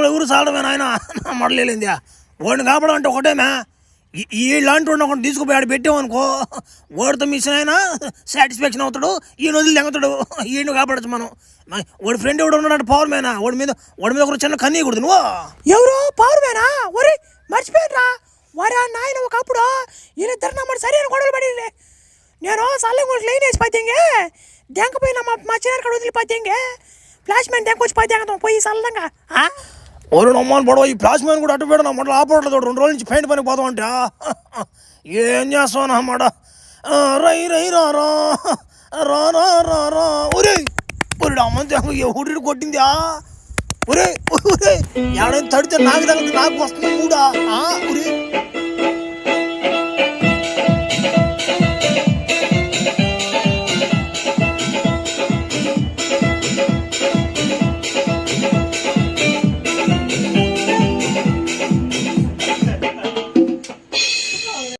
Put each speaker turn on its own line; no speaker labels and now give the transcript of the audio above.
ఎవరు సాలడమే నాయన మొదలేందా వాడిని కాపడం అంటే ఒకటేనా ఇలాంటి వాడిని ఒకటి తీసుకుపోయి ఆడ పెట్టామనుకో వాడితో మిషన్ అయినా సాటిస్ఫాక్షన్ అవుతాడు ఈయన వదిలి తెంగుతాడు ఈయన కాపాడచ్చు మనం వాడి ఫ్రెండ్ ఎవడు ఉన్నాడు పవర్ మేనా వాడి మీద ఒక చిన్న కన్నీయకూడదు నువ్వు
ఎవరు పవర్ మేనా ఒరే మర్చిపోయినరా వారా నాయన ఒకప్పుడు వీళ్ళిద్దరు నమ్మడు సరైన గొడవలు పడింది నేను సల్లం కూడా లైన్ వేసి పద్యంగే దెంకపోయినా మా చిన్న వదిలిపోద్యంగే ఫ్లాష్ మ్యాన్ దెంకొచ్చి పద్యంగం పోయి సల్లంగా
ఒరు నమ్మని పడవ ఈ ఫ్లాష్ మ్యాన్ కూడా అటు పెడ నా మొదలు ఆపడలేదు 2 రోజుల నుంచి పెయింట్ పనికి పోతాం అంటే ఏం చేస్తావు నా మాట రై రై రా రా రా రా రా రా ఒరే ఒరే అమ్మంతే ఎవరి కొట్టిందా ఒరే ఒరే ఏడైనా తడితే నాకు తగ్గితే నాకు వస్తుంది కూడా ఒరే